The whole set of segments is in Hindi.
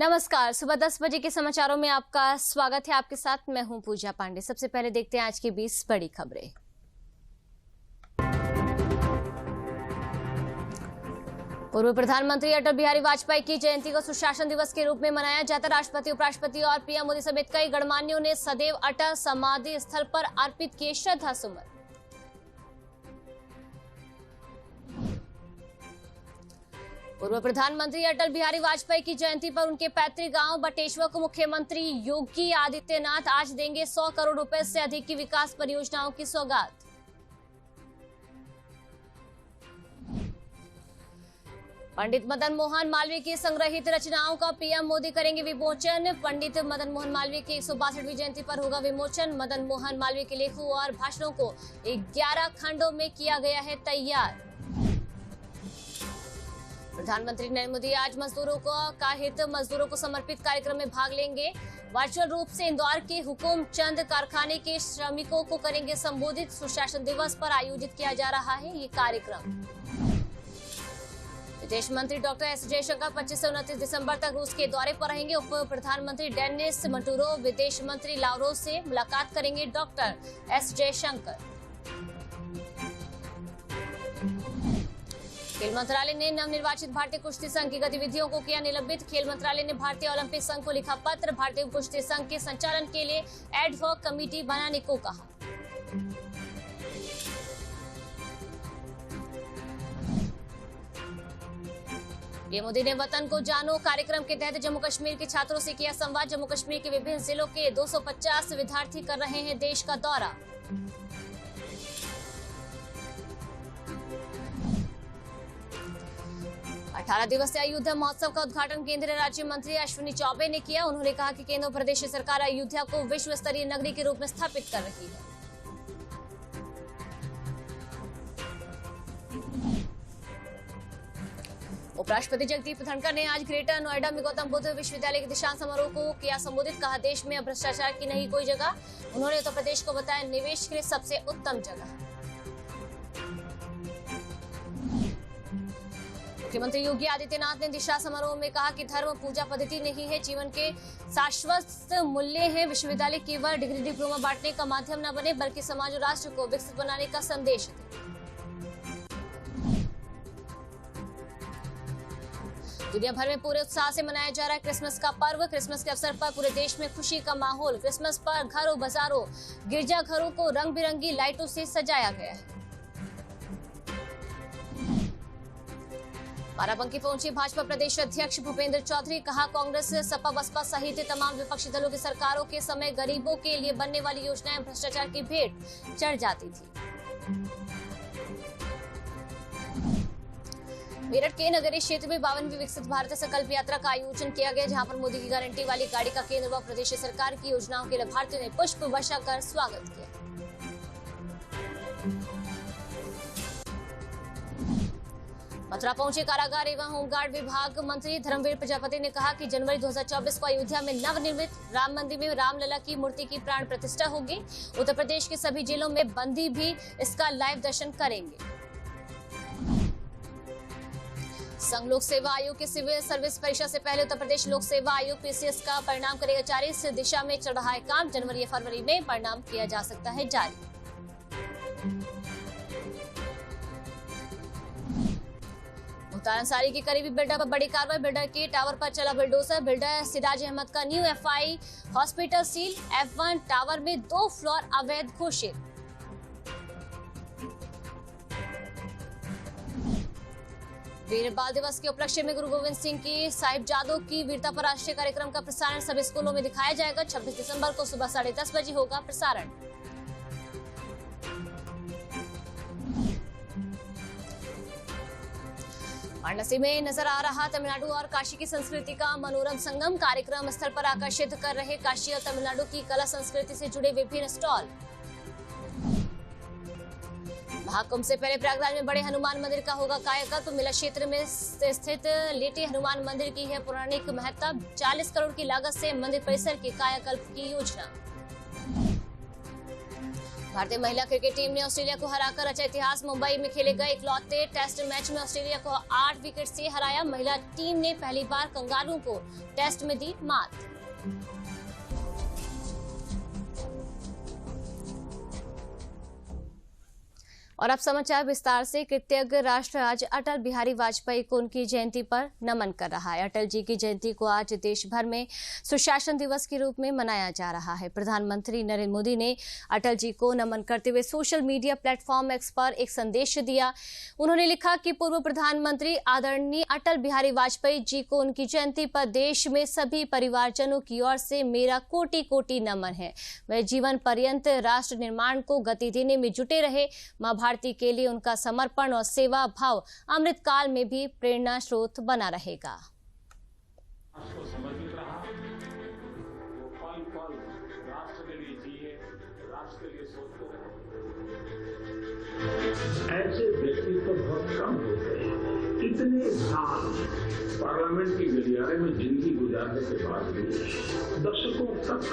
नमस्कार। सुबह 10 बजे के समाचारों में आपका स्वागत है। आपके साथ मैं हूं पूजा पांडे। सबसे पहले देखते हैं आज की 20 बड़ी खबरें। पूर्व प्रधानमंत्री अटल बिहारी वाजपेयी की जयंती को सुशासन दिवस के रूप में मनाया जाता। राष्ट्रपति, उपराष्ट्रपति और पीएम मोदी समेत कई गणमान्यों ने सदैव अटल समाधि स्थल पर अर्पित किए श्रद्धा सुमन। पूर्व प्रधानमंत्री अटल बिहारी वाजपेयी की जयंती पर उनके पैतृक गांव बटेश्वर को मुख्यमंत्री योगी आदित्यनाथ आज देंगे 100 करोड़ रुपए से अधिक की विकास परियोजनाओं की सौगात। पंडित मदन मोहन मालवीय की संग्रहित रचनाओं का पीएम मोदी करेंगे विमोचन। पंडित मदन मोहन मालवीय की 162वीं जयंती पर होगा विमोचन। मदन मोहन मालवीय के लेखों और भाषणों को 11 खंडों में किया गया है तैयार। प्रधानमंत्री नरेंद्र मोदी आज मजदूरों को समर्पित कार्यक्रम में भाग लेंगे। वर्चुअल रूप से इंदौर के हुकुम चंद कारखाने के श्रमिकों को करेंगे संबोधित। सुशासन दिवस पर आयोजित किया जा रहा है ये कार्यक्रम। विदेश मंत्री डॉक्टर एस जयशंकर 25 से 29 दिसंबर तक रूस के दौरे पर रहेंगे। उप प्रधानमंत्री डेनिस मंटूरो, विदेश मंत्री लावरोव से मुलाकात करेंगे डॉक्टर एस जयशंकर। खेल मंत्रालय ने नवनिर्वाचित भारतीय कुश्ती संघ की गतिविधियों को किया निलंबित। खेल मंत्रालय ने भारतीय ओलंपिक संघ को लिखा पत्र। भारतीय कुश्ती संघ के संचालन के लिए एडहॉक कमेटी बनाने को कहा। पीएम मोदी ने वतन को जानो कार्यक्रम के तहत जम्मू कश्मीर के छात्रों से किया संवाद। जम्मू कश्मीर के विभिन्न जिलों के 250 विद्यार्थी कर रहे हैं देश का दौरा। अठारह दिवसीय अयोध्या महोत्सव का उद्घाटन केंद्रीय राज्य मंत्री अश्विनी चौबे ने किया। उन्होंने कहा कि केंद्र और प्रदेश सरकार अयोध्या को विश्व स्तरीय नगरी के रूप में स्थापित कर रही है। उपराष्ट्रपति जगदीप धनखड़ ने आज ग्रेटर नोएडा में गौतम बुद्ध विश्वविद्यालय के दीक्षांत समारोह को किया संबोधित। कहा देश में भ्रष्टाचार की नहीं कोई जगह। उन्होंने उत्तर प्रदेश को बताया निवेश के लिए सबसे उत्तम जगह। मुख्यमंत्री योगी आदित्यनाथ ने दिशा समारोह में कहा कि धर्म पूजा पद्धति नहीं है, जीवन के शाश्वत मूल्य हैं। विश्वविद्यालय केवल डिग्री डिप्लोमा बांटने का माध्यम न बने बल्कि समाज और राष्ट्र को विकसित बनाने का संदेश दे। दुनिया भर में पूरे उत्साह से मनाया जा रहा है क्रिसमस का पर्व। क्रिसमस के अवसर पर पूरे देश में खुशी का माहौल। क्रिसमस पर घरों, बाजारों, गिरजाघरों को रंग बिरंगी लाइटों से सजाया गया है। बाराबंकी पहुंचे भाजपा प्रदेश अध्यक्ष भूपेंद्र चौधरी। कहा कांग्रेस, सपा, बसपा सहित तमाम विपक्षी दलों की सरकारों के समय गरीबों के लिए बनने वाली योजनाएं भ्रष्टाचार की भेंट चढ़ जाती थी। मेरठ के नगरीय क्षेत्र में 52वीं विकसित भारत संकल्प यात्रा का आयोजन किया गया, जहां पर मोदी की गारंटी वाली गाड़ी का केंद्र व प्रदेश सरकार की योजनाओं के लाभार्थियों ने पुष्प वर्षा कर स्वागत किया। मथुरा पहुंचे कारागार एवं होमगार्ड विभाग मंत्री धर्मवीर प्रजापति ने कहा कि जनवरी 2024 को अयोध्या में नवनिर्मित राम मंदिर में रामलला की मूर्ति की प्राण प्रतिष्ठा होगी। उत्तर प्रदेश के सभी जिलों में बंदी भी इसका लाइव दर्शन करेंगे। संघ लोक सेवा आयोग की सिविल सर्विस परीक्षा से पहले उत्तर प्रदेश लोक सेवा आयोग पीसीएस का परिणाम करेगा जारी। इस दिशा में चल रहा है काम। जनवरी या फरवरी में परिणाम किया जा सकता है जारी। मुख्तार अंसारी की करीबी बिल्डर पर बड़ी कार्रवाई। बिल्डर के टावर पर चला बुलडोजर। बिल्डर सिराज अहमद का new FI hospital seal. F1 tower में 2 फ्लोर अवैध घोषित। वीर बाल दिवस के उपलक्ष्य में गुरु गोविंद सिंह की साहिबजादों की वीरता पर राष्ट्रीय कार्यक्रम का प्रसारण सभी स्कूलों में दिखाया जाएगा। 26 दिसंबर को सुबह 10:30 बजे होगा प्रसारण। वाराणसी में नजर आ रहा तमिलनाडु और काशी की संस्कृति का मनोरम संगम। कार्यक्रम स्थल पर आकर्षित कर रहे काशी और तमिलनाडु की कला संस्कृति से जुड़े विभिन्न स्टॉल। महाकुंभ से पहले प्रयागराज में बड़े हनुमान मंदिर का होगा कायाकल्प। मेला क्षेत्र में स्थित लेटे हनुमान मंदिर की है पौराणिक महत्ता। 40 करोड़ की लागत से मंदिर परिसर के कायाकल्प की योजना। भारतीय महिला क्रिकेट टीम ने ऑस्ट्रेलिया को हराकर रचा इतिहास। मुंबई में खेले गए इकलौते टेस्ट मैच में ऑस्ट्रेलिया को 8 विकेट से हराया। महिला टीम ने पहली बार कंगारू को टेस्ट में दी मात। और अब समाचार विस्तार से। कृतज्ञ राष्ट्र आज अटल बिहारी वाजपेयी को उनकी जयंती पर नमन कर रहा है। अटल जी की जयंती को आज देश भर में सुशासन दिवस के रूप में मनाया जा रहा है। प्रधानमंत्री नरेंद्र मोदी ने अटल जी को नमन करते हुए सोशल मीडिया प्लेटफॉर्म एक्स पर एक संदेश दिया। उन्होंने लिखा कि पूर्व प्रधानमंत्री आदरणीय अटल बिहारी वाजपेयी जी को उनकी जयंती पर देश में सभी परिवारजनों की ओर से मेरा कोटि कोटि नमन है। वह जीवन पर्यंत राष्ट्र निर्माण को गति देने में जुटे रहे। मां भारती के लिए उनका समर्पण और सेवा भाव अमृत काल में भी प्रेरणा स्रोत बना रहेगा। ऐसे व्यक्ति तो बहुत कम होते हैं। इतने साल पार्लियामेंट की गलियारे में जिंदगी गुजारने के बाद भी दशकों तक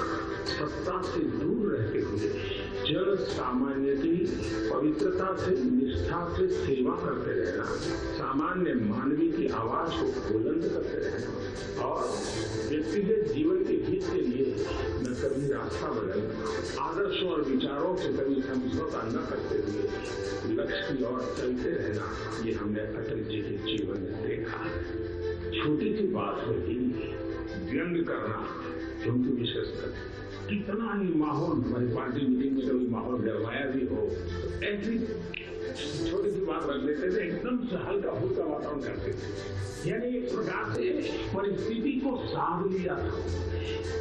सत्ता से दूर रहते हुए जन सामान्य की पवित्रता से, निष्ठा से सेवा करते रहना, सामान्य मानवी की आवाज को बुलंद करते रहना और व्यक्तिगत जीवन के हित के लिए न कभी रास्ता बदलना, आदर्शों और विचारों से कभी समझौता न करते हुए लक्ष्य की ओर चलते रहना, ये हमने अटल जी के जीवन में देखा है। छोटी सी बात होगी व्यंग करना, क्योंकि विशेषकर कितना ही माहौल, हमारी पार्टी मीटिंग में कभी माहौल डरवाया भी हो, ऐसी छोटी सी बात रख लेते थे, एकदम से हल्का फुल्का वातावरण करते थे। यानी एक प्रकार से परिस्थिति को साध लिया था,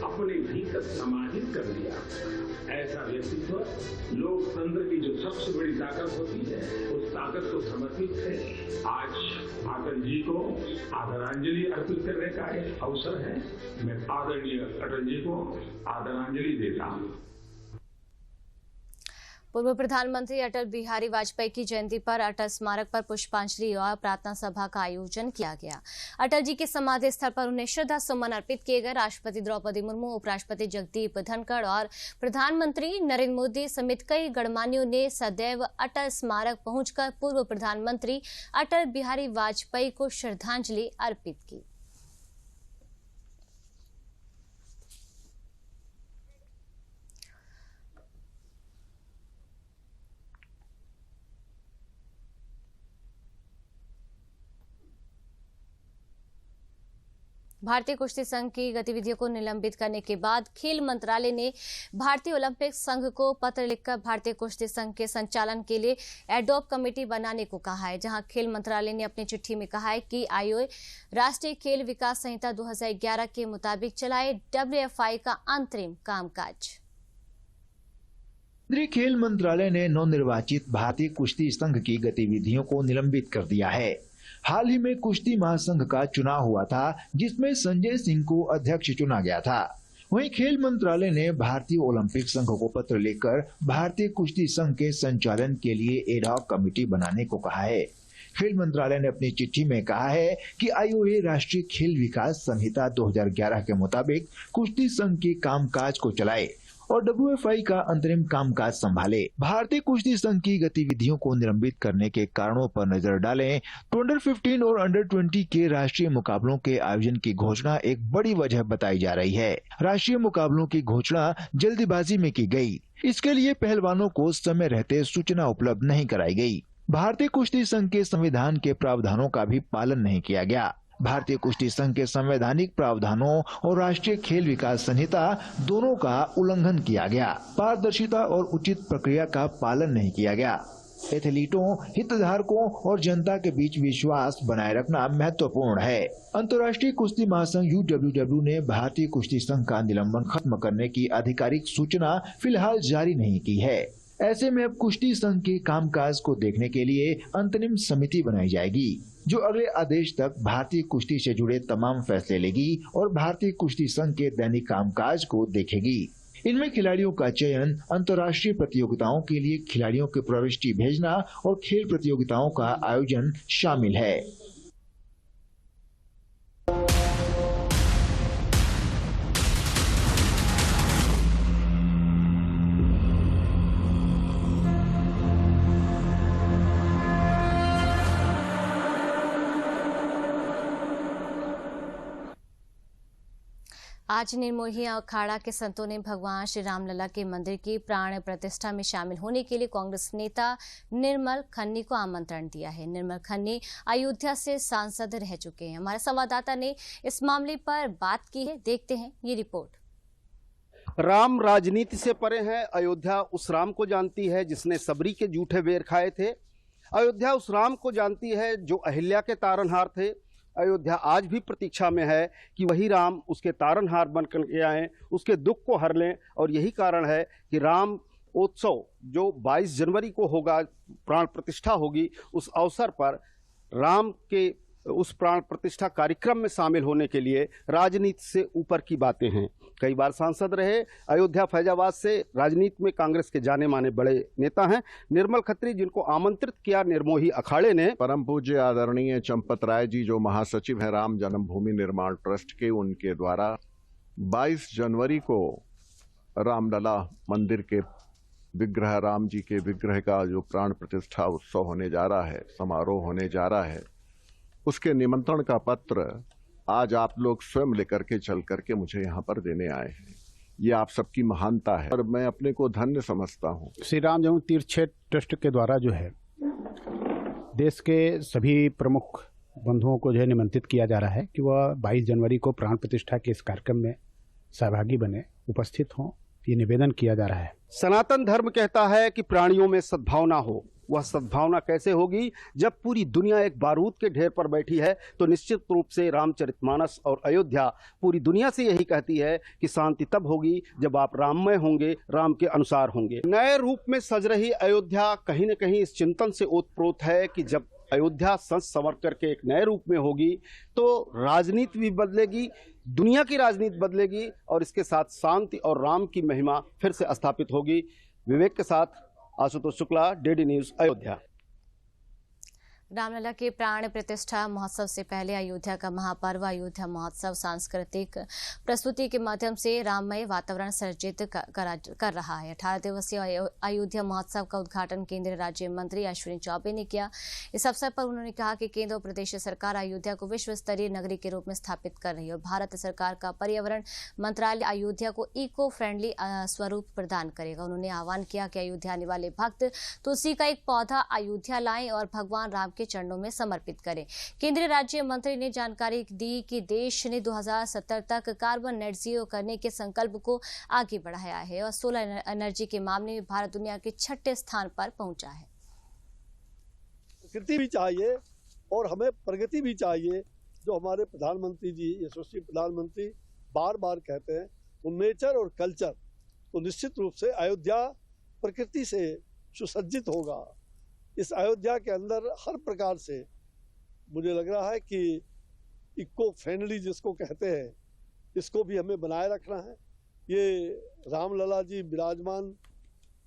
अपने भीतर समाहित कर लिया। ऐसा व्यक्तित्व लोकतंत्र की जो सबसे बड़ी ताकत होती है, उस ताकत को समर्पित है। आज अटल जी को आदरांजलि अर्पित करने का एक अवसर है। मैं आदरणीय अटल जी को आदरांजलि देता हूँ। पूर्व प्रधानमंत्री अटल बिहारी वाजपेयी की जयंती पर अटल स्मारक पर पुष्पांजलि और प्रार्थना सभा का आयोजन किया गया। अटल जी के समाधि स्थल पर उन्हें श्रद्धा सुमन अर्पित किए गए। राष्ट्रपति द्रौपदी मुर्मू, उपराष्ट्रपति जगदीप धनखड़ और प्रधानमंत्री नरेंद्र मोदी समेत कई गणमान्यों ने सदैव अटल स्मारक पहुंचकर पूर्व प्रधानमंत्री अटल बिहारी वाजपेयी को श्रद्धांजलि अर्पित की। भारतीय कुश्ती संघ की गतिविधियों को निलंबित करने के बाद खेल मंत्रालय ने भारतीय ओलंपिक संघ को पत्र लिखकर भारतीय कुश्ती संघ के संचालन के लिए एडॉक कमेटी बनाने को कहा है। जहां खेल मंत्रालय ने अपनी चिट्ठी में कहा है कि आईओए राष्ट्रीय खेल विकास संहिता 2011 के मुताबिक चलाए WFI का अंतरिम कामकाज। केंद्रीय खेल मंत्रालय ने नवनिर्वाचित भारतीय कुश्ती संघ की गतिविधियों को निलंबित कर दिया है। हाल ही में कुश्ती महासंघ का चुनाव हुआ था, जिसमें संजय सिंह को अध्यक्ष चुना गया था। वहीं खेल मंत्रालय ने भारतीय ओलंपिक संघ को पत्र लिखकर भारतीय कुश्ती संघ के संचालन के लिए एडॉक कमेटी बनाने को कहा है। खेल मंत्रालय ने अपनी चिट्ठी में कहा है कि आईओए राष्ट्रीय खेल विकास संहिता 2011 के मुताबिक कुश्ती संघ के कामकाज को चलाए और WFI का अंतरिम कामकाज संभाले। भारतीय कुश्ती संघ की गतिविधियों को निलंबित करने के कारणों पर नजर डालें तो अंडर 15 और अंडर 20 के राष्ट्रीय मुकाबलों के आयोजन की घोषणा एक बड़ी वजह बताई जा रही है। राष्ट्रीय मुकाबलों की घोषणा जल्दबाजी में की गई। इसके लिए पहलवानों को समय रहते सूचना उपलब्ध नहीं कराई गई। भारतीय कुश्ती संघ के संविधान के प्रावधानों का भी पालन नहीं किया गया। भारतीय कुश्ती संघ के संवैधानिक प्रावधानों और राष्ट्रीय खेल विकास संहिता दोनों का उल्लंघन किया गया। पारदर्शिता और उचित प्रक्रिया का पालन नहीं किया गया। एथलीटों, हितधारकों और जनता के बीच विश्वास बनाए रखना महत्वपूर्ण है। अंतर्राष्ट्रीय कुश्ती महासंघ UWW ने भारतीय कुश्ती संघ का निलंबन खत्म करने की आधिकारिक सूचना फिलहाल जारी नहीं की है। ऐसे में अब कुश्ती संघ के कामकाज को देखने के लिए अंतरिम समिति बनाई जाएगी, जो अगले आदेश तक भारतीय कुश्ती से जुड़े तमाम फैसले लेगी और भारतीय कुश्ती संघ के दैनिक कामकाज को देखेगी। इनमें खिलाड़ियों का चयन, अंतर्राष्ट्रीय प्रतियोगिताओं के लिए खिलाड़ियों की प्रविष्टि भेजना और खेल प्रतियोगिताओं का आयोजन शामिल है। आज निर्मोही अखाड़ा के संतों ने भगवान श्री रामलला के मंदिर की प्राण प्रतिष्ठा में शामिल होने के लिए कांग्रेस नेता निर्मल खन्नी को आमंत्रण दिया है। निर्मल खन्नी अयोध्या से सांसद रह चुके हैं। हमारे संवाददाता ने इस मामले पर बात की है, देखते हैं ये रिपोर्ट। राम राजनीति से परे है। अयोध्या उस राम को जानती है जिसने सबरी के जूठे बेर खाए थे। अयोध्या उस राम को जानती है जो अहिल्या के तारनहार थे। अयोध्या आज भी प्रतीक्षा में है कि वही राम उसके तारनहार बनकर के आए, उसके दुख को हर लें। और यही कारण है कि राम उत्सव जो 22 जनवरी को होगा, प्राण प्रतिष्ठा होगी, उस अवसर पर राम के उस प्राण प्रतिष्ठा कार्यक्रम में शामिल होने के लिए राजनीति से ऊपर की बातें हैं। कई बार सांसद रहे। अयोध्या फैजाबाद से राजनीति में कांग्रेस के जाने माने बड़े नेता हैं निर्मल खत्री, जिनको आमंत्रित किया निर्मोही अखाड़े ने। परम पूज्य आदरणीय चंपत राय जी जो महासचिव हैं राम जन्मभूमि निर्माण ट्रस्ट के, उनके द्वारा 22 जनवरी को रामलला मंदिर के विग्रह, राम जी के विग्रह का जो प्राण प्रतिष्ठा उत्सव होने जा रहा है, समारोह होने जा रहा है, उसके निमंत्रण का पत्र आज आप लोग स्वयं लेकर के चल करके मुझे यहाँ पर देने आए हैं। ये आप सबकी महानता है और मैं अपने को धन्य समझता हूँ। श्री राम जन्म तीर्थ क्षेत्र ट्रस्ट के द्वारा जो है देश के सभी प्रमुख बंधुओं को जो है निमंत्रित किया जा रहा है कि वह 22 जनवरी को प्राण प्रतिष्ठा के इस कार्यक्रम में सहभागी बने, उपस्थित हों, ये निवेदन किया जा रहा है। सनातन धर्म कहता है कि प्राणियों में सद्भावना हो। वह सद्भावना कैसे होगी? जब पूरी दुनिया एक बारूद के ढेर पर बैठी है तो निश्चित रूप से रामचरितमानस और अयोध्या पूरी दुनिया से यही कहती है कि शांति तब होगी जब आप राममय होंगे, राम के अनुसार होंगे। नए रूप में सज रही अयोध्या कहीं न कहीं इस चिंतन से ओतप्रोत है कि जब अयोध्या संस संवर करके एक नए रूप में होगी तो राजनीति भी बदलेगी, दुनिया की राजनीति बदलेगी और इसके साथ शांति और राम की महिमा फिर से स्थापित होगी। विवेक के साथ आशुतोष शुक्ला, डीडी न्यूज, अयोध्या। रामलला के प्राण प्रतिष्ठा महोत्सव से पहले अयोध्या का महापर्व अयोध्या महोत्सव सांस्कृतिक प्रस्तुति के माध्यम से राममय वातावरण सर्जित कर रहा है। 18 दिवसीय अयोध्या महोत्सव का उद्घाटन केंद्रीय राज्य मंत्री अश्विनी चौबे ने किया। इस अवसर पर उन्होंने कहा कि केंद्र और प्रदेश सरकार अयोध्या को विश्व स्तरीय नगरी के रूप में स्थापित कर रही है और भारत सरकार का पर्यावरण मंत्रालय अयोध्या को इको फ्रेंडली स्वरूप प्रदान करेगा। उन्होंने आह्वान किया कि अयोध्या आने वाले भक्त तुलसी का एक पौधा अयोध्या लाएं और भगवान राम के चरणों में समर्पित करें। केंद्रीय राज्य मंत्री ने जानकारी दी कि देश ने 2070 तक कार्बन नेट जीरो करने के संकल्प को आगे बढ़ाया है और सोलर एनर्जी के मामले में भारत दुनिया के 6ठे स्थान पर पहुंचा है। प्रकृति भी चाहिए और हमें प्रगति भी चाहिए, जो हमारे प्रधानमंत्री जी, यशस्वी प्रधानमंत्री बार बार कहते हैं। तो नेचर और कल्चर, तो निश्चित रूप से अयोध्या प्रकृति से सुसज्जित होगा। इस अयोध्या के अंदर हर प्रकार से मुझे लग रहा है कि इको फ्रेंडली जिसको कहते हैं, इसको भी हमें बनाए रखना है। ये रामलला जी विराजमान,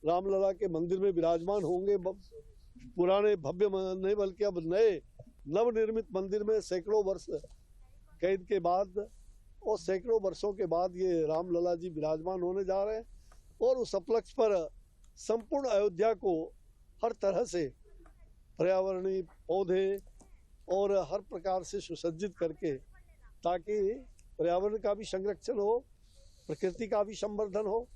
रामलला के मंदिर में विराजमान होंगे। पुराने भव्य नहीं बल्कि अब नए नवनिर्मित मंदिर में सैकड़ों वर्ष कैद के बाद और सैकड़ों वर्षों के बाद ये रामलला जी विराजमान होने जा रहे हैं और उस उपलक्ष्य पर संपूर्ण अयोध्या को हर तरह से पर्यावरणीय पौधे और हर प्रकार से सुसज्जित करके, ताकि पर्यावरण का भी संरक्षण हो, प्रकृति का भी संवर्धन हो।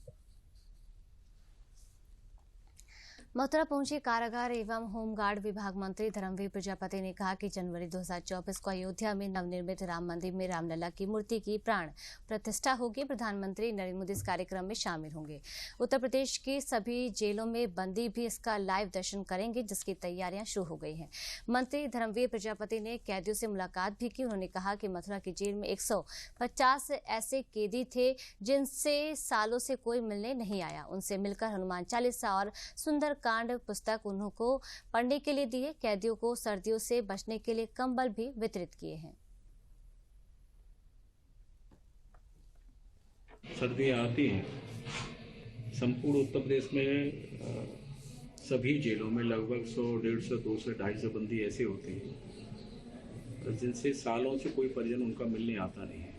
मथुरा पहुंचे कारागार एवं होमगार्ड विभाग मंत्री धर्मवीर प्रजापति ने कहा कि जनवरी 2024 को अयोध्या में नवनिर्मित राम मंदिर में रामलला की मूर्ति की प्राण प्रतिष्ठा होगी। प्रधानमंत्री नरेंद्र मोदी इस कार्यक्रम में शामिल होंगे। उत्तर प्रदेश की सभी जेलों में बंदी भी इसका लाइव दर्शन करेंगे, जिसकी तैयारियां शुरू हो गई हैं। मंत्री धर्मवीर प्रजापति ने कैदियों से मुलाकात भी की। उन्होंने कहा कि मथुरा की जेल में 150 ऐसे कैदी थे जिनसे सालों से कोई मिलने नहीं आया। उनसे मिलकर हनुमान चालीसा और सुंदर कांड पुस्तक उनको पढ़ने के लिए दिए। कैदियों को सर्दियों से बचने के लिए कंबल भी वितरित किए हैं। सर्दियां आती हैं संपूर्ण उत्तर प्रदेश में सभी जेलों में लगभग 100, 150, 200, 250 बंदी ऐसे होते हैं जिनसे सालों से कोई परिजन उनका मिलने आता नहीं है।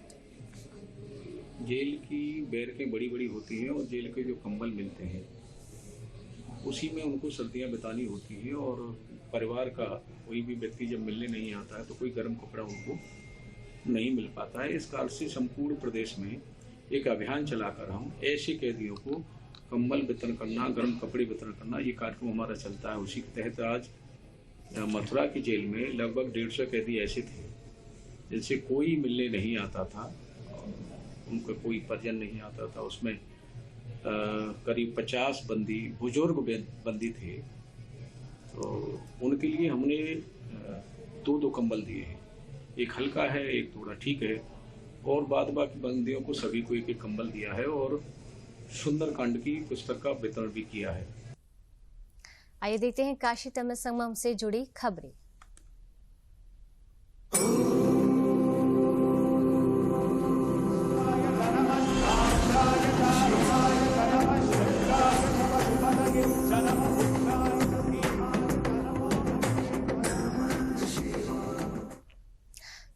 जेल की बैरकें बड़ी बड़ी होती हैं और जेल के जो कंबल मिलते हैं उसी में उनको सर्दियां बितानी होती हैं और परिवार का कोई भी व्यक्ति जब मिलने नहीं आता है तो कोई गर्म कपड़ा उनको नहीं मिल पाता है। इस काल से संपूर्ण प्रदेश में एक अभियान चलाकर हम ऐसे कैदियों को कंबल वितरण करना, गर्म कपड़े वितरण करना, ये कार्यक्रम हमारा चलता है। उसी के तहत आज मथुरा की जेल में लगभग 150 कैदी ऐसे थे जिनसे कोई मिलने नहीं आता था, उनका कोई परिजन नहीं आता था। उसमें करीब 50 बंदी बुजुर्ग बंदी थे, तो उनके लिए हमने 2 कंबल दिए हैं। एक हल्का है, एक थोड़ा ठीक है, और बाकी बंदियों को सभी को एक कंबल दिया है और सुंदरकांड की पुस्तक का वितरण भी किया है। आइए देखते हैं काशी तमिल संगम से जुड़ी खबरें।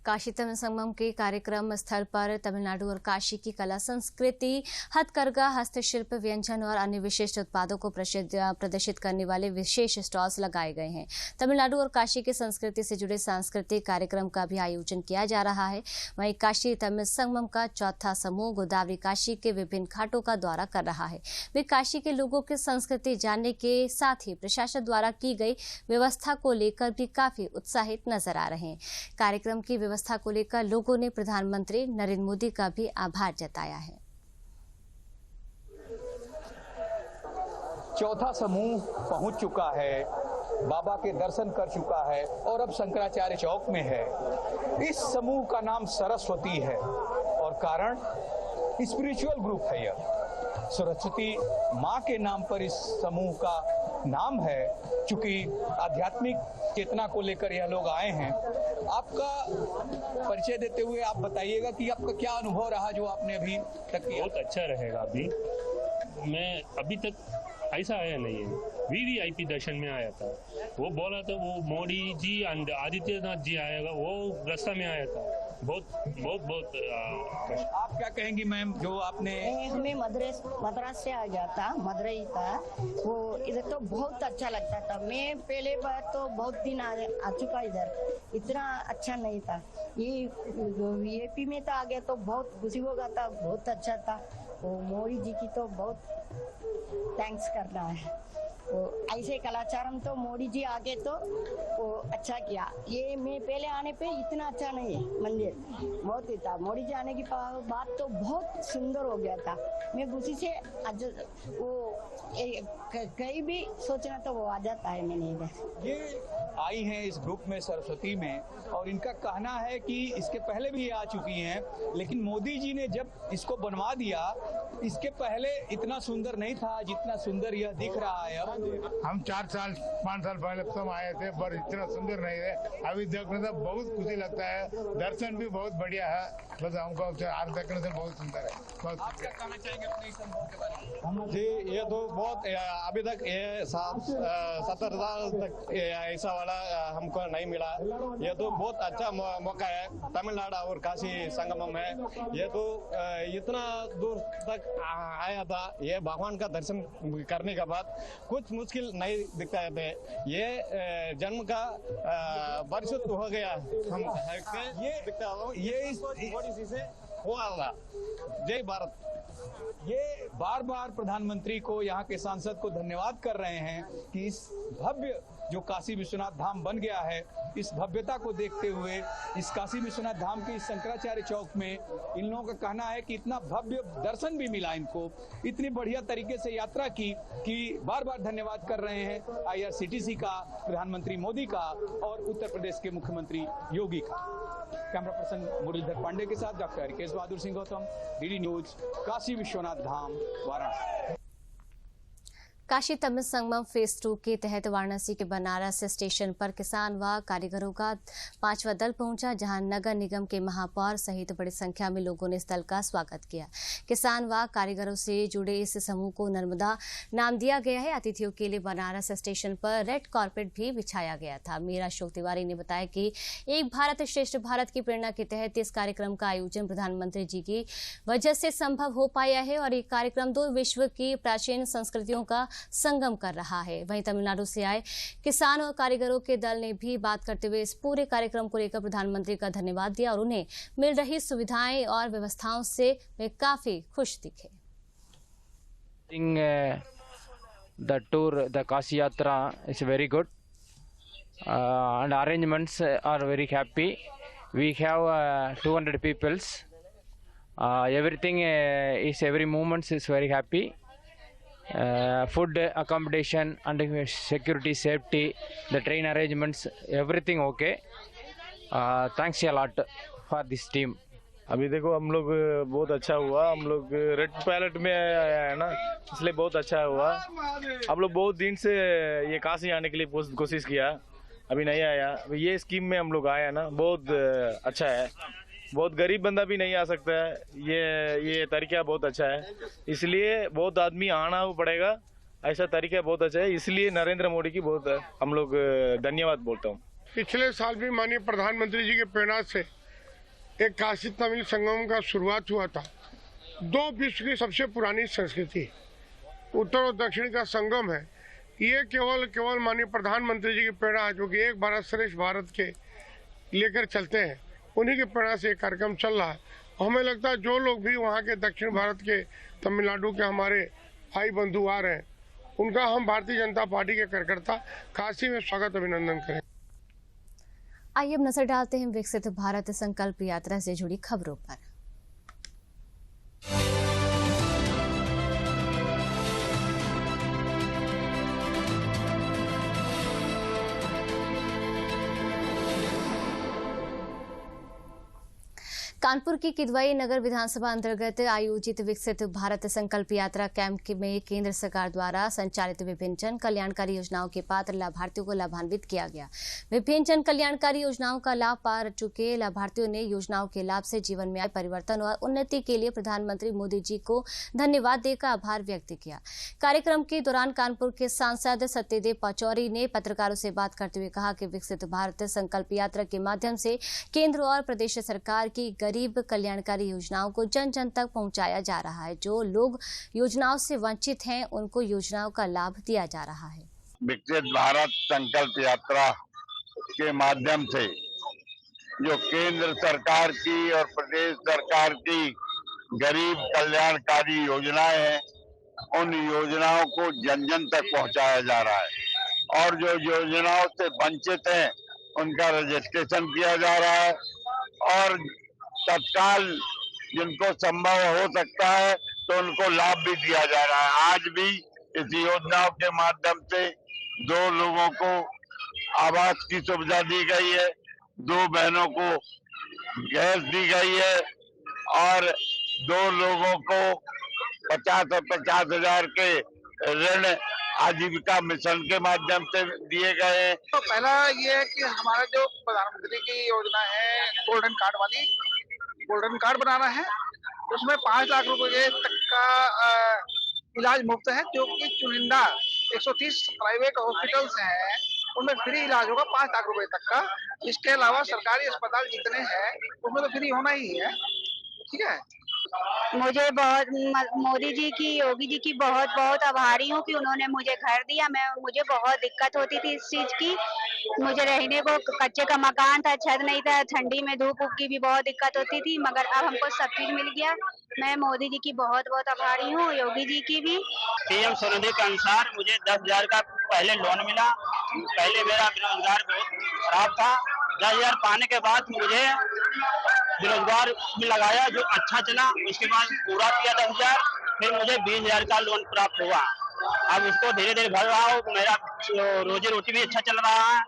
काशी तमिल संगम के कार्यक्रम स्थल पर तमिलनाडु और काशी की कला संस्कृति, हथकरघा, हस्तशिल्प, व्यंजन और अन्य विशिष्ट उत्पादों को प्रदर्शित करने वाले विशेष स्टॉल्स लगाए गए हैं। तमिलनाडु और काशी की संस्कृति से जुड़े सांस्कृतिक कार्यक्रम का भी आयोजन किया जा रहा है। वहीं काशी तमिल संगम का चौथा समूह गोदावरी काशी के विभिन्न घाटों का दौरा कर रहा है। वे काशी के लोगों की संस्कृति जानने के साथ ही प्रशासन द्वारा की गई व्यवस्था को लेकर भी काफी उत्साहित नजर आ रहे हैं। कार्यक्रम की व्यवस्था को लेकर लोगों ने प्रधानमंत्री नरेंद्र मोदी का भी आभार जताया है। चौथा समूह पहुंच चुका है, बाबा के दर्शन कर चुका है और अब शंकराचार्य चौक में है। इस समूह का नाम सरस्वती है और कारण स्पिरिचुअल ग्रुप है। यह सरस्वती माँ के नाम पर इस समूह का नाम है, चूंकि आध्यात्मिक चेतना को लेकर यह लोग आए हैं। आपका परिचय देते हुए आप बताइएगा कि आपका क्या अनुभव रहा जो आपने अभी तक किया। बहुत अच्छा रहेगा। मैं अभी तक ऐसा आया नहीं है, वीवीआईपी दर्शन में आया था। वो बोला था वो मोदी जी एंड आदित्यनाथ जी आएगा, वो रास्ता में आया था। बहुत आप क्या कहेंगी मैम, जो आपने हमें मद्रास से आ गया था, मदुरई था, वो इधर तो बहुत अच्छा लगता था। मैं पहले बार तो बहुत दिन आ चुका इधर, इतना अच्छा नहीं था। ये वीआईपी में तो आ गया तो बहुत खुशी हो गया था, बहुत अच्छा था। वो मोदी जी की तो बहुत थैंक्स करना है। वो ऐसे कलाचारम तो मोदी जी आगे तो वो अच्छा किया। ये मैं पहले आने पे इतना अच्छा नहीं है मंदिर, बहुत ही था। मोदी जी आने की बात तो बहुत सुंदर हो गया था। मैं खुशी से वो कहीं भी सोचना तो वो आ जाता है। मैंने इधर ये आई हैं इस ग्रुप में सरस्वती में, और इनका कहना है कि इसके पहले भी ये आ चुकी हैं, लेकिन मोदी जी ने जब इसको बनवा दिया, इसके पहले इतना सुंदर नहीं था जितना सुंदर यह दिख रहा है। अब हम 4 साल 5 साल पहले तो आए थे, पर इतना सुंदर नहीं है। अभी देखने से बहुत खुशी लगता है, दर्शन भी बहुत बढ़िया है। बस हमको आज देखने से बहुत सुंदर है। आप क्या कहना चाहेंगे अपने इस अनुभव के बारे में? जी, ये तो बहुत अभी तक 70 साल तक ऐसा वाला हमको नहीं मिला। ये तो बहुत अच्छा मौका है। तमिलनाडु और काशी संगमम है, ये तो इतना दूर तक आया था। ये भगवान का दर्शन करने के बाद कुछ मुश्किल नहीं दिखता है। ये जन्म का परिशुद्ध हो गया। हम ये से हुआ। जय भारत। ये बार बार प्रधानमंत्री को, यहाँ के सांसद को धन्यवाद कर रहे हैं कि इस भव्य जो काशी विश्वनाथ धाम बन गया है, इस भव्यता को देखते हुए इस काशी विश्वनाथ धाम के इस शंकराचार्य चौक में इन लोगों का कहना है कि इतना भव्य दर्शन भी मिला इनको, इतनी बढ़िया तरीके से यात्रा की कि बार बार धन्यवाद कर रहे हैं IRCTC का, प्रधानमंत्री मोदी का और उत्तर प्रदेश के मुख्यमंत्री योगी का। कैमरा पर्सन मुरलीधर पांडे के साथ doctor Harikesh Bahadur Singh Gautam, DD news, Kashi Vishwanath Dham, Varanasi. Kashi Tamil Sangamam phase 2 के तहत वाराणसी के बनारस स्टेशन पर किसान व कारीगरों का 5वां दल पहुंचा, जहां नगर निगम के महापौर सहित बड़ी संख्या में लोगों ने इस दल का स्वागत किया। किसान व कारीगरों से जुड़े इस समूह को नर्मदा नाम दिया गया है। अतिथियों के लिए बनारस स्टेशन पर रेड कारपेट भी बिछाया गया था। मीरा अशोक तिवारी ने बताया कि एक भारत श्रेष्ठ भारत की प्रेरणा के तहत इस कार्यक्रम का आयोजन प्रधानमंत्री जी की वजह से संभव हो पाया है और ये कार्यक्रम 2 विश्व की प्राचीन संस्कृतियों का संगम कर रहा है। वहीं तमिलनाडु से आए किसान और कारीगरों के दल ने भी बात करते हुए इस पूरे कार्यक्रम को लेकर प्रधानमंत्री का धन्यवाद दिया और उन्हें मिल रही सुविधाएं और व्यवस्थाओं से वे काफी खुश दिखे। The tour, the Kashi Yatra is very good, and arrangements are very happy. We have 200 peoples. Everything is every moment is very happy. Food, accommodation, and security, safety, the train arrangements, everything okay. Thanks a lot for this team. अभी देखो हम लोग बहुत अच्छा हुआ, हम लोग रेड पैलेट में आया है ना, इसलिए बहुत अच्छा हुआ। हम लोग बहुत दिन से ये काशी आने के लिए कोशिश किया, अभी नहीं आया। ये स्कीम में हम लोग आया ना, बहुत अच्छा है। बहुत गरीब बंदा भी नहीं आ सकता है, ये तरीका बहुत अच्छा है, इसलिए बहुत आदमी आना पड़ेगा। ऐसा तरीका बहुत अच्छा है, इसलिए नरेंद्र मोदी की बहुत हम लोग धन्यवाद बोलता हूँ। पिछले साल भी माननीय प्रधानमंत्री जी के प्रेरणा से एक काशी तमिल संगम का शुरुआत हुआ था। 2 विश्व की सबसे पुरानी संस्कृति उत्तर और दक्षिण का संगम है। ये केवल माननीय प्रधानमंत्री जी की प्रेरणा है, जो कि एक भारत श्रेष्ठ भारत के लेकर चलते हैं, उन्हीं की प्रेरणा से ये कार्यक्रम चल रहा है। हमें लगता है जो लोग भी वहाँ के दक्षिण भारत के तमिलनाडु के हमारे भाई बंधु आ रहे हैं, उनका हम भारतीय जनता पार्टी के कार्यकर्ता काशी में स्वागत अभिनंदन करें। आइए अब नजर डालते हैं विकसित भारत संकल्प यात्रा से जुड़ी खबरों पर। कानपुर की किदवई नगर विधानसभा अंतर्गत आयोजित विकसित भारत संकल्प यात्रा कैंप में केंद्र सरकार द्वारा संचालित विभिन्न जन कल्याणकारी योजनाओं के पात्र लाभार्थियों को लाभान्वित किया गया। विभिन्न जन कल्याणकारी योजनाओं का लाभ पा चुके लाभार्थियों ने योजनाओं के लाभ से जीवन में आए परिवर्तन और उन्नति के लिए प्रधानमंत्री मोदी जी को धन्यवाद देकर आभार व्यक्त किया। कार्यक्रम के दौरान कानपुर के सांसद सत्यदेव पचौरी ने पत्रकारों से बात करते हुए कहा कि विकसित भारत संकल्प यात्रा के माध्यम से केंद्र और प्रदेश सरकार की गरीब कल्याणकारी योजनाओं को जन जन तक पहुंचाया जा रहा है। जो लोग योजनाओं से वंचित हैं, उनको योजनाओं का लाभ दिया जा रहा है। विकसित भारत संकल्प यात्रा के माध्यम से जो केंद्र सरकार की और प्रदेश सरकार की गरीब कल्याणकारी योजनाएं हैं, उन योजनाओं को जन जन तक पहुंचाया जा रहा है और जो योजनाओं से वंचित हैं, उनका रजिस्ट्रेशन किया जा रहा है और तत्काल जिनको संभव हो सकता है तो उनको लाभ भी दिया जा रहा है। आज भी इस योजनाओं के माध्यम से 2 लोगों को आवास की सुविधा दी गई है, 2 बहनों को गैस दी गई है और 2 लोगों को 50 और 50,000 के ऋण आजीविका मिशन के माध्यम से दिए गए हैं। तो पहला ये है कि हमारा जो प्रधानमंत्री की योजना है गोल्डन कार्ड वाली, गोल्डन कार्ड बनाना है, उसमें 5 लाख रुपए तक का इलाज मुफ्त है, जो कि चुनिंदा 130 प्राइवेट हॉस्पिटल्स हैं, उनमें फ्री इलाज होगा 5 लाख रुपए तक का। इसके अलावा सरकारी अस्पताल जितने हैं उसमें तो फ्री होना ही है। ठीक है, मुझे बहुत मोदी जी की, योगी जी की बहुत बहुत आभारी हूँ कि उन्होंने मुझे घर दिया। मुझे बहुत दिक्कत होती थी इस चीज की, मुझे रहने को कच्चे का मकान था, छत नहीं था, ठंडी में धूप की भी बहुत दिक्कत होती थी, मगर अब हमको सब चीज मिल गया। मैं मोदी जी की बहुत बहुत आभारी हूँ, योगी जी की भी। पीएम स्वनिधि के अनुसार मुझे 10,000 का पहले लोन मिला। पहले मेरा बेरोजगार बहुत खराब था, 10,000 पाने के बाद मुझे बेरोजगार में लगाया, जो अच्छा चला। उसके बाद पूरा किया 10,000, फिर मुझे 20,000 का लोन प्राप्त हुआ। अब उसको धीरे धीरे भर रहा हूँ। मेरा रोजी रोटी भी अच्छा चल रहा है,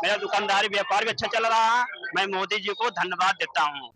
मेरा दुकानदारी व्यापार भी अच्छा चल रहा है। मैं मोदी जी को धन्यवाद देता हूँ।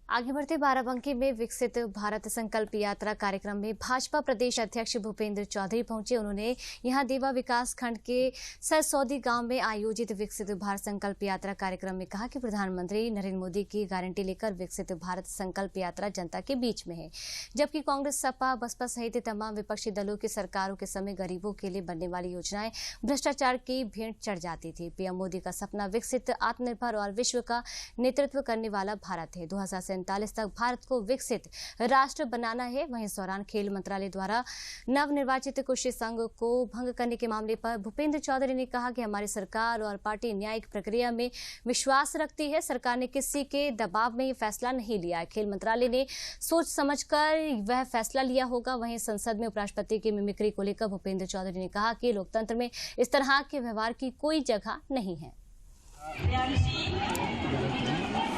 आगे बढ़ते बाराबंकी में विकसित भारत संकल्प यात्रा कार्यक्रम में भाजपा प्रदेश अध्यक्ष भूपेंद्र चौधरी पहुंचे। उन्होंने यहां देवा विकास खंड के सरसौदी गांव में आयोजित विकसित भारत संकल्प यात्रा कार्यक्रम में कहा कि प्रधानमंत्री नरेंद्र मोदी की गारंटी लेकर विकसित भारत संकल्प यात्रा जनता के बीच में है, जबकि कांग्रेस, सपा, बसपा सहित तमाम विपक्षी दलों की सरकारों के समय गरीबों के लिए बनने वाली योजनाएं भ्रष्टाचार की भेंट चढ़ जाती थी। पीएम मोदी का सपना विकसित, आत्मनिर्भर और विश्व का नेतृत्व करने वाला भारत है। 2047 2045 तक भारत को विकसित राष्ट्र बनाना है। वहीं इस दौरान खेल मंत्रालय द्वारा नवनिर्वाचित कुश्ती संघ को भंग करने के मामले पर भूपेंद्र चौधरी ने कहा कि हमारी सरकार और पार्टी न्यायिक प्रक्रिया में विश्वास रखती है। सरकार ने किसी के दबाव में ये फैसला नहीं लिया है। खेल मंत्रालय ने सोच समझकर वह फैसला लिया होगा। वहीं संसद में उपराष्ट्रपति की मिमिक्री को लेकर भूपेंद्र चौधरी ने कहा कि लोकतंत्र में इस तरह के व्यवहार की कोई जगह नहीं है।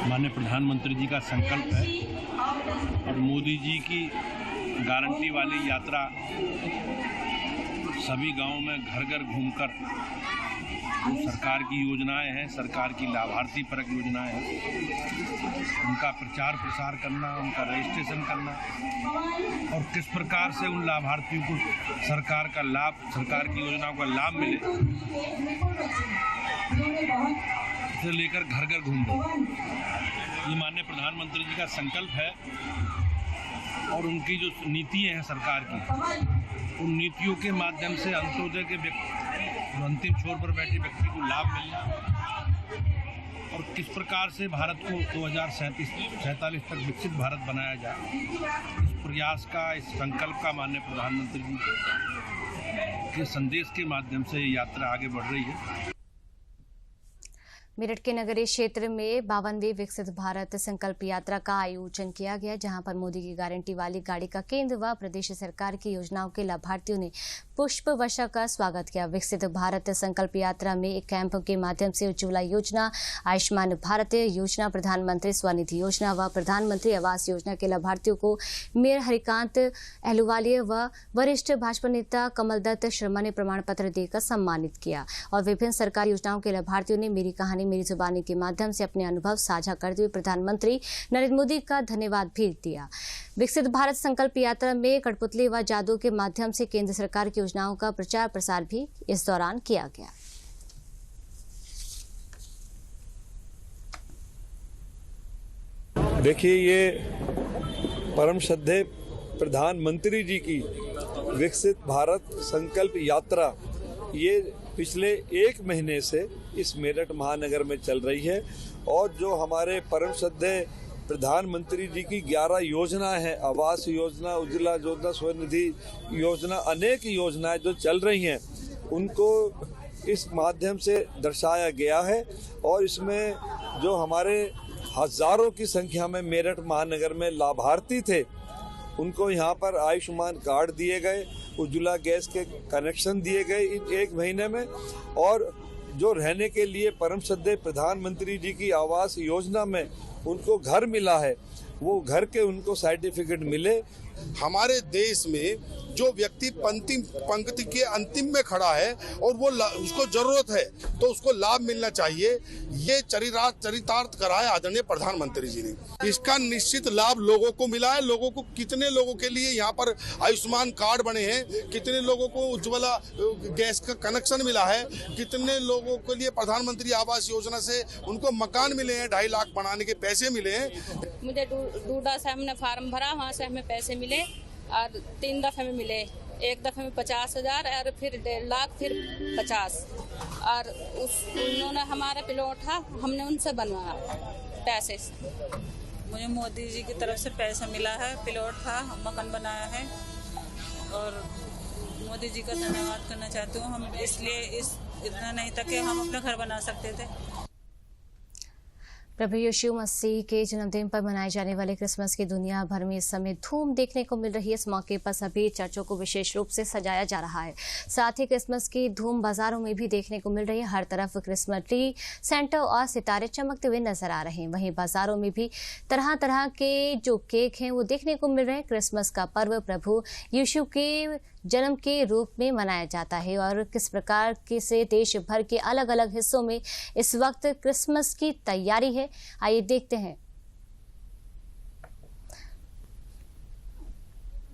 माननीय प्रधानमंत्री जी का संकल्प है और मोदी जी की गारंटी वाली यात्रा सभी गांवों में घर घर घूमकर जो सरकार की योजनाएं हैं, सरकार की लाभार्थी परक योजनाएं हैं, उनका प्रचार प्रसार करना, उनका रजिस्ट्रेशन करना और किस प्रकार से उन लाभार्थियों को सरकार का लाभ, सरकार की योजनाओं का लाभ मिले, इसे लेकर घर घर घूम दो। ये माननीय प्रधानमंत्री जी का संकल्प है और उनकी जो नीतियां हैं सरकार की, उन नीतियों के माध्यम से अंत्योदय के अंतिम छोर पर बैठे व्यक्ति को लाभ मिलना और किस प्रकार से भारत को 2047 तक विकसित भारत बनाया जाए, इस प्रयास का, इस संकल्प का माननीय प्रधानमंत्री जी के संदेश के माध्यम से ये यात्रा आगे बढ़ रही है। मेरठ के नगरीय क्षेत्र में 52वीं विकसित भारत संकल्प यात्रा का आयोजन किया गया, जहां पर मोदी की गारंटी वाली गाड़ी का केंद्र व प्रदेश सरकार की योजनाओं के लाभार्थियों ने पुष्प वर्षा का स्वागत किया। विकसित भारत संकल्प यात्रा में एक कैंप के माध्यम से उज्ज्वला योजना, आयुष्मान भारत योजना, प्रधानमंत्री स्वनिधि योजना व प्रधानमंत्री आवास योजना के लाभार्थियों को मेयर हरिकांत अहलुवालिया व वरिष्ठ भाजपा नेता कमल दत्त शर्मा ने प्रमाण पत्र देकर सम्मानित किया और विभिन्न सरकारी योजनाओं के लाभार्थियों ने मेरी कहानी मेरी जुबानी के माध्यम से अपने अनुभव साझा करते हुए प्रधानमंत्री नरेंद्र मोदी का धन्यवाद भी दिया। विकसित भारत संकल्प यात्रा में कठपुतली व जादू के माध्यम से केंद्र सरकार की योजनाओं का प्रचार प्रसार भी इस दौरान किया गया। देखिए, ये परम श्रद्धेय प्रधानमंत्री जी की विकसित भारत संकल्प यात्रा ये पिछले 1 महीने से इस मेरठ महानगर में चल रही है और जो हमारे परम श्रद्धेय प्रधानमंत्री जी की 11 योजनाएं हैं, आवास योजना, उज्ज्वला योजना, स्वनिधि योजना, अनेक योजनाएं जो चल रही हैं, उनको इस माध्यम से दर्शाया गया है और इसमें जो हमारे हजारों की संख्या में मेरठ महानगर में लाभार्थी थे, उनको यहाँ पर आयुष्मान कार्ड दिए गए, उज्ज्वला गैस के कनेक्शन दिए गए इन 1 महीने में और जो रहने के लिए परम श्रद्धेय प्रधानमंत्री जी की आवास योजना में उनको घर मिला है, वो घर के उनको सर्टिफिकेट मिले। हमारे देश में जो व्यक्ति पंक्ति के अंतिम में खड़ा है और वो उसको जरूरत है तो उसको लाभ मिलना चाहिए, ये चरितार्थ करा है आदरणीय प्रधानमंत्री जी ने। इसका निश्चित लाभ लोगों को मिला है। लोगों को, कितने लोगों के लिए यहाँ पर आयुष्मान कार्ड बने हैं, कितने लोगों को उज्ज्वला गैस का कनेक्शन मिला है, कितने लोगों के लिए प्रधानमंत्री आवास योजना से उनको मकान मिले हैं, 2.5 लाख बनाने के पैसे मिले हैं। मुझे डूडा से हमने फार्म भरा, वहाँ से हमें पैसे मिले और 3 दफे में मिले। 1 दफे में 50,000 और फिर 1.5 लाख, फिर 50 और उन्होंने हमारा प्लॉट था, हमने उनसे बनवाया पैसे से। मुझे मोदी जी की तरफ से पैसा मिला है, प्लॉट था, मकान बनाया है और मोदी जी का धन्यवाद करना चाहती हूँ। हम इसलिए इतना नहीं था कि हम अपना घर बना सकते थे। प्रभु यीशु मसीह के जन्मदिन पर मनाए जाने वाले क्रिसमस की दुनिया भर में इस समय धूम देखने को मिल रही है। इस मौके पर सभी चर्चों को विशेष रूप से सजाया जा रहा है। साथ ही क्रिसमस की धूम बाजारों में भी देखने को मिल रही है। हर तरफ क्रिसमस ट्री, सेंटा और सितारे चमकते हुए नजर आ रहे हैं। वहीं बाजारों में भी तरह तरह के जो केक हैं वो देखने को मिल रहे हैं। क्रिसमस का पर्व प्रभु यीशु के जन्म के रूप में मनाया जाता है और किस प्रकार से देश भर के अलग अलग हिस्सों में इस वक्त क्रिसमस की तैयारी है, आइए देखते हैं।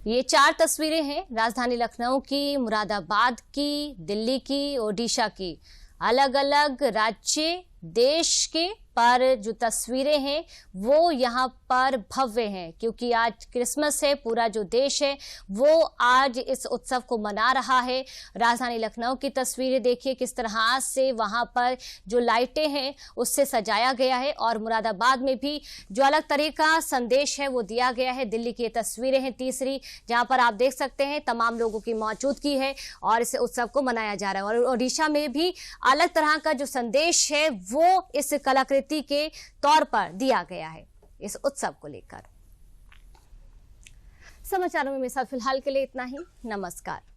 ये 4 तस्वीरें हैं राजधानी लखनऊ की, मुरादाबाद की, दिल्ली की, ओडिशा की। अलग अलग राज्य, देश के पर जो तस्वीरें हैं वो यहाँ पर भव्य हैं, क्योंकि आज क्रिसमस है। पूरा जो देश है वो आज इस उत्सव को मना रहा है। राजधानी लखनऊ की तस्वीरें देखिए किस तरह से वहां पर जो लाइटें हैं उससे सजाया गया है, और मुरादाबाद में भी जो अलग तरह का संदेश है वो दिया गया है। दिल्ली की ये तस्वीरें हैं तीसरी, जहां पर आप देख सकते हैं तमाम लोगों की मौजूदगी है और इस उत्सव को मनाया जा रहा है। और ओडिशा में भी अलग तरह का जो संदेश है वो इस कलाकृति के तौर पर दिया गया है इस उत्सव को लेकर। समाचारों में फिलहाल के लिए इतना ही। नमस्कार।